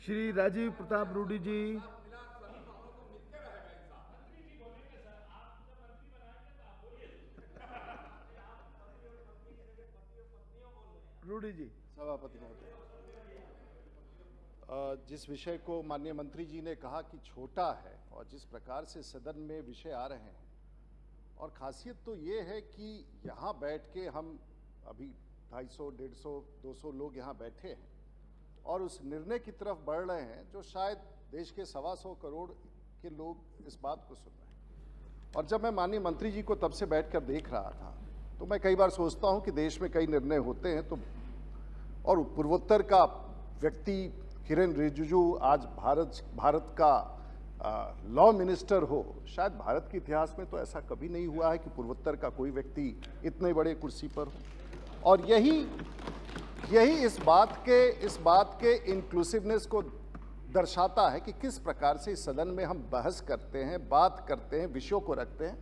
श्री राजीव प्रताप रूडी जी। रूडी जी। सभापति महोदय, जिस विषय को माननीय मंत्री जी ने कहा कि छोटा है और जिस प्रकार से सदन में विषय आ रहे हैं, और खासियत तो ये है कि यहाँ बैठ के हम अभी 250, 150, 200 लोग यहाँ बैठे हैं और उस निर्णय की तरफ बढ़ रहे हैं जो शायद देश के 125 करोड़ के लोग इस बात को सुन रहे हैं। और जब मैं माननीय मंत्री जी को तब से बैठकर देख रहा था तो मैं कई बार सोचता हूँ कि देश में कई निर्णय होते हैं तो, और पूर्वोत्तर का व्यक्ति किरेन रिजिजू आज भारत का लॉ मिनिस्टर हो। शायद भारत के इतिहास में तो ऐसा कभी नहीं हुआ है कि पूर्वोत्तर का कोई व्यक्ति इतने बड़े कुर्सी पर हो। और यही इस बात के इंक्लूसिवनेस को दर्शाता है कि किस प्रकार से इस सदन में हम बहस करते हैं, बात करते हैं, विषयों को रखते हैं।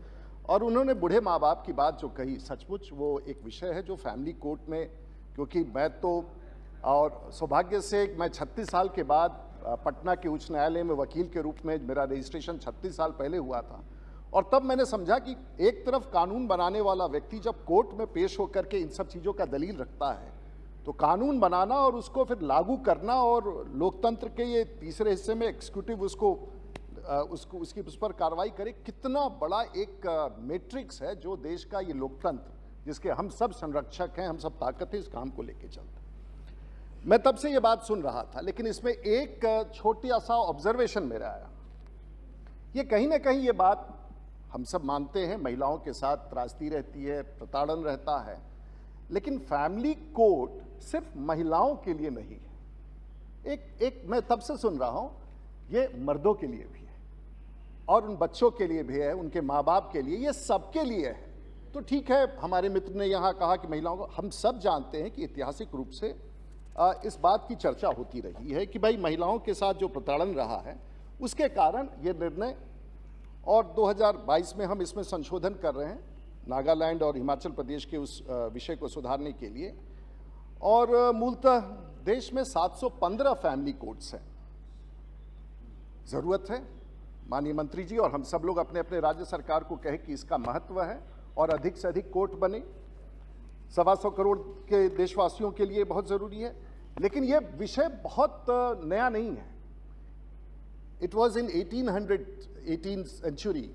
और उन्होंने बूढ़े माँ बाप की बात जो कही, सचमुच वो एक विषय है जो फैमिली कोर्ट में, क्योंकि मैं तो और सौभाग्य से मैं 36 साल के बाद पटना के उच्च न्यायालय में वकील के रूप में मेरा रजिस्ट्रेशन 36 साल पहले हुआ था। और तब मैंने समझा कि एक तरफ कानून बनाने वाला व्यक्ति जब कोर्ट में पेश होकर के इन सब चीज़ों का दलील रखता है तो कानून बनाना और उसको फिर लागू करना, और लोकतंत्र के ये तीसरे हिस्से में एग्जीक्यूटिव उसकी उस पर कार्रवाई करे, कितना बड़ा एक मैट्रिक्स है जो देश का ये लोकतंत्र, जिसके हम सब संरक्षक हैं, हम सब ताकत है, इस काम को लेके चलते। मैं तब से ये बात सुन रहा था, लेकिन इसमें एक छोटा सा ऑब्जर्वेशन मेरा आया। ये कहीं ना कहीं ये बात हम सब मानते हैं, महिलाओं के साथ त्रासदी रहती है, प्रताड़न रहता है, लेकिन फैमिली कोर्ट सिर्फ महिलाओं के लिए नहीं है। एक मैं तब से सुन रहा हूं, ये मर्दों के लिए भी है और उन बच्चों के लिए भी है, उनके माँ बाप के लिए, ये सबके लिए है। तो ठीक है, हमारे मित्र ने यहाँ कहा कि महिलाओं को, हम सब जानते हैं कि ऐतिहासिक रूप से इस बात की चर्चा होती रही है कि भाई महिलाओं के साथ जो प्रताड़न रहा है उसके कारण ये निर्णय, और 2022 में हम इसमें संशोधन कर रहे हैं नागालैंड और हिमाचल प्रदेश के उस विषय को सुधारने के लिए। और मूलतः देश में 715 फैमिली कोर्ट्स हैं। ज़रूरत है माननीय मंत्री जी और हम सब लोग अपने अपने राज्य सरकार को कहें कि इसका महत्व है और अधिक से अधिक कोर्ट बने। 125 करोड़ के देशवासियों के लिए बहुत ज़रूरी है, लेकिन यह विषय बहुत नया नहीं है। इट वॉज इन 18 सेंचुरी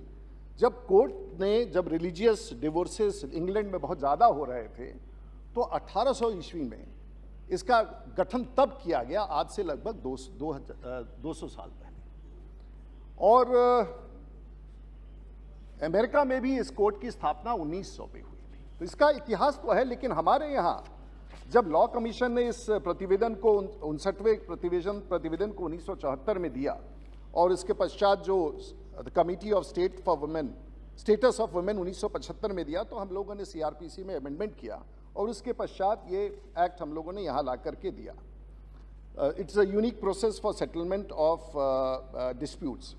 जब कोर्ट ने, जब रिलीजियस डिवोर्सेस इंग्लैंड में बहुत ज़्यादा हो रहे थे तो 1800 ईस्वी में इसका गठन तब किया गया, आज से लगभग 200 साल पहले। और अमेरिका में भी इस कोर्ट की स्थापना 1900 में हुई थी। तो इसका इतिहास तो है, लेकिन हमारे यहाँ जब लॉ कमीशन ने इस प्रतिवेदन को 59वें प्रतिवेदन को 1974 में दिया और इसके पश्चात जो committee of state for women, status of women 1975 में दिया, तो हम लोगों ने CRPC में अमेंडमेंट किया और उसके पश्चात ये एक्ट हम लोगों ने यहाँ ला करके दिया। It's a unique process for settlement of disputes.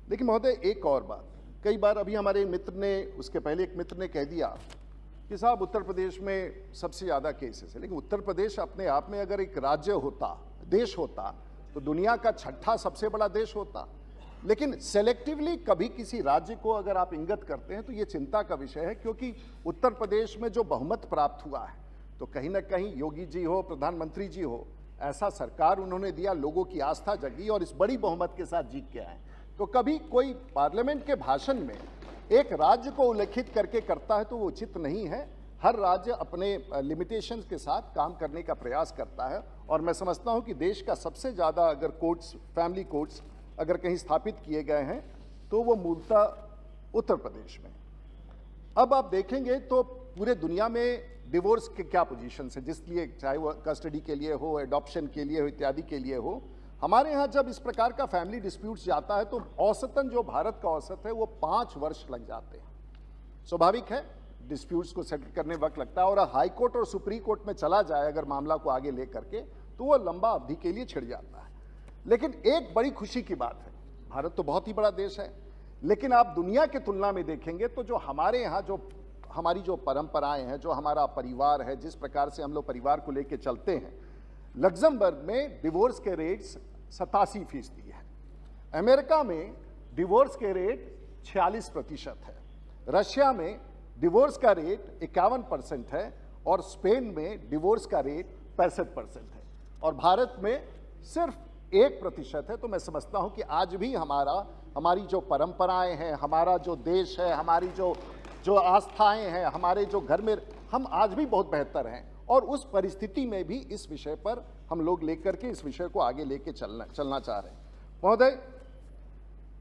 लेकिन महोदय एक और बात, कई बार अभी हमारे मित्र ने, उसके पहले एक मित्र ने कह दिया कि साहब उत्तर प्रदेश में सबसे ज़्यादा केसेस है, लेकिन उत्तर प्रदेश अपने आप में अगर एक राज्य होता, देश होता, तो दुनिया का 6ठा सबसे बड़ा देश होता। लेकिन सेलेक्टिवली कभी किसी राज्य को अगर आप इंगित करते हैं तो ये चिंता का विषय है, क्योंकि उत्तर प्रदेश में जो बहुमत प्राप्त हुआ है तो कहीं ना कहीं योगी जी हो, प्रधानमंत्री जी हो, ऐसा सरकार उन्होंने दिया, लोगों की आस्था जगी और इस बड़ी बहुमत के साथ जीत के आए। तो कभी कोई पार्लियामेंट के भाषण में एक राज्य को उल्लेखित करके करता है तो वो उचित नहीं है। हर राज्य अपने लिमिटेशंस के साथ काम करने का प्रयास करता है, और मैं समझता हूं कि देश का सबसे ज़्यादा अगर कोर्ट्स, फैमिली कोर्ट्स अगर कहीं स्थापित किए गए हैं तो वो मूलतः उत्तर प्रदेश में। अब आप देखेंगे तो पूरे दुनिया में डिवोर्स के क्या पोजीशन है, जिसलिए चाहे वो कस्टडी के लिए हो, एडॉप्शन के लिए हो, इत्यादि के लिए हो, हमारे यहाँ जब इस प्रकार का फैमिली डिस्प्यूट्स जाता है तो औसतन जो भारत का औसत है वो 5 वर्ष लग जाते हैं। स्वाभाविक है, डिस्प्यूट्स को सेटल करने वक्त लगता है, और हाई कोर्ट और सुप्रीम कोर्ट में चला जाए अगर मामला को आगे ले करके तो वो लंबा अवधि के लिए छिड़ जाता है। लेकिन एक बड़ी खुशी की बात है, भारत तो बहुत ही बड़ा देश है, लेकिन आप दुनिया की तुलना में देखेंगे तो जो हमारे यहाँ जो हमारी जो परंपराएं हैं, जो हमारा परिवार है, जिस प्रकार से हम लोग परिवार को लेकर चलते हैं, लग्जमबर्ग में डिवोर्स के रेट्स 87% है, अमेरिका में डिवोर्स के रेट 46% है, रशिया में डिवोर्स का रेट 51% है और स्पेन में डिवोर्स का रेट 65% है और भारत में सिर्फ 1% है। तो मैं समझता हूं कि आज भी हमारी जो परंपराएं हैं, हमारा जो देश है, हमारी जो आस्थाएं हैं, हमारे जो घर में हम आज भी बहुत बेहतर हैं और उस परिस्थिति में भी इस विषय पर हम लोग लेकर के इस विषय को आगे लेके चलना चाह रहे हैं। महोदय,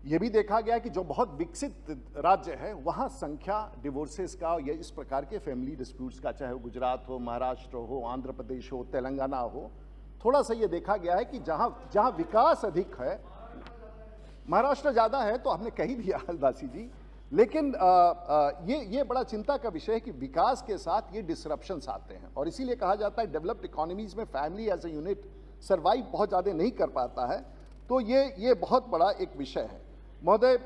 ये भी देखा गया कि जो बहुत विकसित राज्य है वहाँ संख्या डिवोर्सेस का या इस प्रकार के फैमिली डिस्प्यूट्स का, चाहे वो गुजरात हो, महाराष्ट्र हो, आंध्र प्रदेश हो, तेलंगाना हो, थोड़ा सा ये देखा गया है कि जहाँ विकास अधिक है, महाराष्ट्र ज़्यादा है तो हमने कह ही दिया हलदासी जी, लेकिन ये बड़ा चिंता का विषय है कि विकास के साथ ये डिसरप्शंस आते हैं और इसीलिए कहा जाता है डेवलप्ड इकोनॉमीज में family as a unit survive बहुत ज़्यादा नहीं कर पाता है। तो ये बहुत बड़ा एक विषय है। महोदय,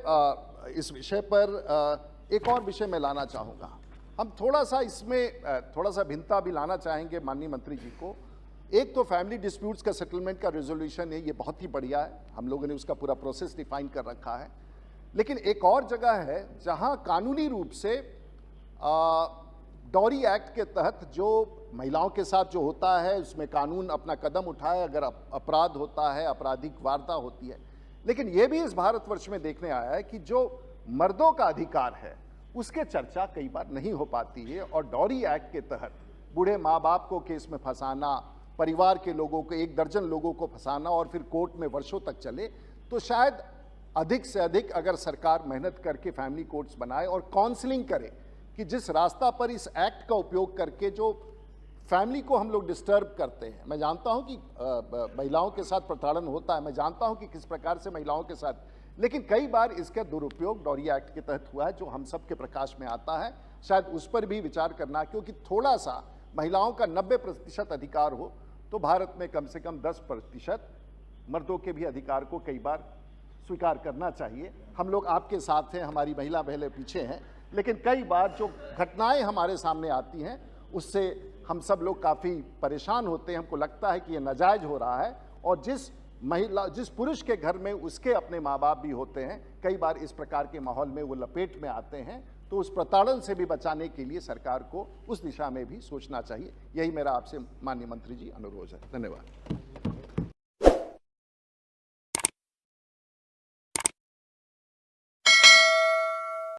इस विषय पर एक और विषय मैं लाना चाहूँगा। हम थोड़ा सा इसमें थोड़ा सा भिन्नता भी लाना चाहेंगे माननीय मंत्री जी को। एक तो फैमिली डिस्प्यूट्स का सेटलमेंट का रेजोल्यूशन है, ये बहुत ही बढ़िया है, हम लोगों ने उसका पूरा प्रोसेस डिफाइन कर रखा है। लेकिन एक और जगह है जहाँ कानूनी रूप से डॉरी एक्ट के तहत जो महिलाओं के साथ जो होता है उसमें कानून अपना कदम उठाए, अगर अपराध होता है, आपराधिक वारता होती है। लेकिन यह भी इस भारतवर्ष में देखने आया है कि जो मर्दों का अधिकार है उसके चर्चा कई बार नहीं हो पाती है और डॉरी एक्ट के तहत बूढ़े माँ बाप को केस में फंसाना, परिवार के लोगों को, 1 दर्जन लोगों को फंसाना और फिर कोर्ट में वर्षों तक चले, तो शायद अधिक से अधिक अगर सरकार मेहनत करके फैमिली कोर्ट्स बनाए और काउंसलिंग करे कि जिस रास्ता पर इस एक्ट का उपयोग करके जो फैमिली को हम लोग डिस्टर्ब करते हैं, मैं जानता हूं कि महिलाओं के साथ प्रताड़न होता है, मैं जानता हूं कि किस प्रकार से महिलाओं के साथ, लेकिन कई बार इसका दुरुपयोग डॉरी एक्ट के तहत हुआ है जो हम सब के प्रकाश में आता है। शायद उस पर भी विचार करना, क्योंकि थोड़ा सा महिलाओं का 90% अधिकार हो तो भारत में कम से कम 10% मर्दों के भी अधिकार को कई बार स्वीकार करना चाहिए। हम लोग आपके साथ हैं, हमारी महिला बहनें पीछे हैं, लेकिन कई बार जो घटनाएं हमारे सामने आती हैं उससे हम सब लोग काफ़ी परेशान होते हैं। हमको लगता है कि ये नाजायज हो रहा है और जिस पुरुष के घर में उसके अपने माँ बाप भी होते हैं, कई बार इस प्रकार के माहौल में वो लपेट में आते हैं, तो उस प्रताड़न से भी बचाने के लिए सरकार को उस दिशा में भी सोचना चाहिए। यही मेरा आपसे माननीय मंत्री जी अनुरोध है। धन्यवाद।